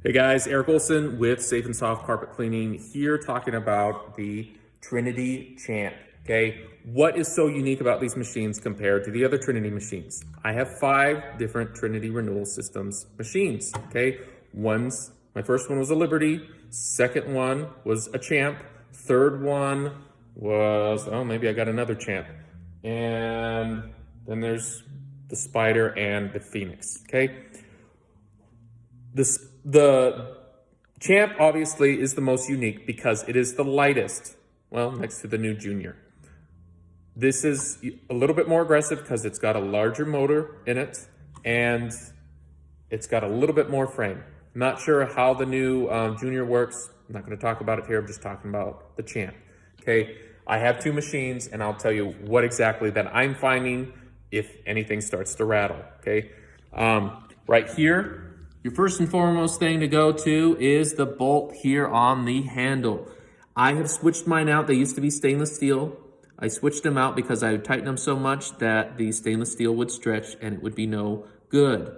Hey guys, Eric Olson with Safe and Soft Carpet Cleaning here talking about the Trinity Champ, okay? What is so unique about these machines compared to the other Trinity machines? I have 5 different Trinity Renewal Systems machines, okay? My first one was a Liberty, second one was a Champ, third one was, oh, maybe I got another Champ. And then there's the Spider and the Phoenix, okay? The Champ obviously is the most unique because it is the lightest, well, next to the new Junior. This is a little bit more aggressive because it's got a larger motor in it and it's got a little bit more frame. I'm not sure how the new Junior works. I'm not going to talk about it here. I'm just talking about the Champ. Okay, I have 2 machines and I'll tell you what exactly that I'm finding if anything starts to rattle. Okay, right here. Your first and foremost thing to go to is the bolt here on the handle. I have switched mine out. They used to be stainless steel. I switched them out because I would tighten them so much that the stainless steel would stretch and it would be no good.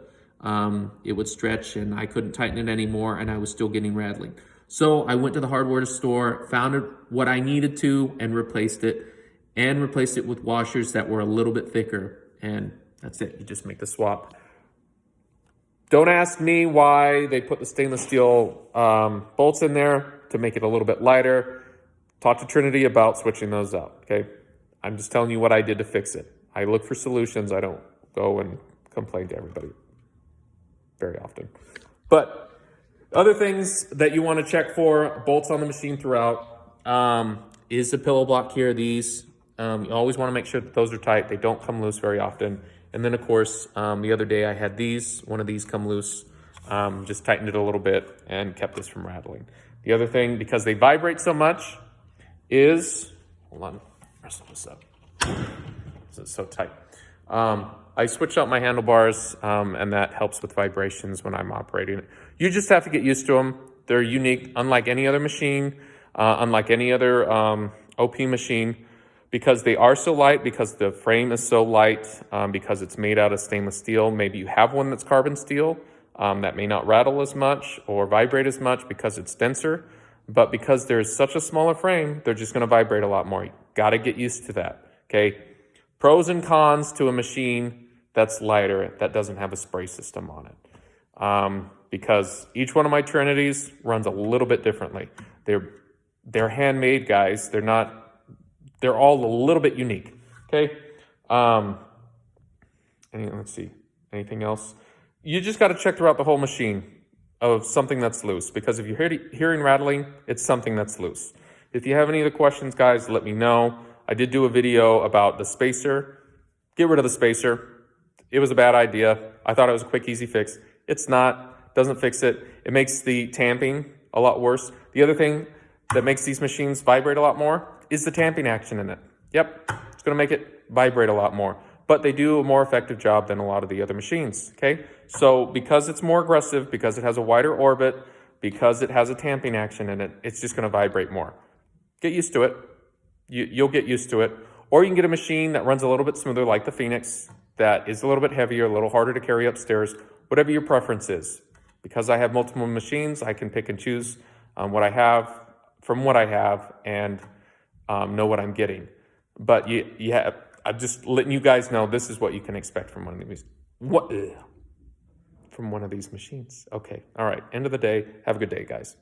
It would stretch and I couldn't tighten it anymore and I was still getting rattling. So I went to the hardware store, found what I needed to and replaced it with washers that were a little bit thicker, and that's it. You just make the swap. Don't ask me why they put the stainless steel bolts in there to make it a little bit lighter. Talk to Trinity about switching those out, okay? I'm just telling you what I did to fix it. I look for solutions. I don't go and complain to everybody very often. But other things that you want to check for, bolts on the machine throughout, is the pillow block here. These, you always want to make sure that those are tight. They don't come loose very often. And then, of course, the other day I had one of these come loose, just tightened it a little bit and kept this from rattling. The other thing, because they vibrate so much, is, hold on, wrestle this up. It's so tight. I switched out my handlebars, and that helps with vibrations when I'm operating it. You just have to get used to them. They're unique, unlike any other machine, unlike any other OP machine. Because they are so light, because the frame is so light, because it's made out of stainless steel. Maybe you have one that's carbon steel that may not rattle as much or vibrate as much because it's denser. But because there's such a smaller frame, they're just going to vibrate a lot more. You got to get used to that, okay? Pros and cons to a machine that's lighter, that doesn't have a spray system on it. Because each one of my Trinities runs a little bit differently. They're handmade, guys. They're all a little bit unique, okay? Let's see, anything else? You just got to check throughout the whole machine of something that's loose, because if you're hearing rattling, it's something that's loose. If you have any other questions, guys, let me know. I did do a video about the spacer. Get rid of the spacer. It was a bad idea. I thought it was a quick, easy fix. It's not, doesn't fix it. It makes the tamping a lot worse. The other thing that makes these machines vibrate a lot more is the tamping action in it. Yep, it's gonna make it vibrate a lot more, but they do a more effective job than a lot of the other machines, okay? So because it's more aggressive, because it has a wider orbit, because it has a tamping action in it, it's just gonna vibrate more. Get used to it. You'll get used to it. Or you can get a machine that runs a little bit smoother like the Phoenix, that is a little bit heavier, a little harder to carry upstairs, whatever your preference is. Because I have multiple machines, I can pick and choose what I have and know what I'm getting. But I'm just letting you guys know this is what you can expect from one of these machines. Okay, all right, end of the day. Have a good day, guys.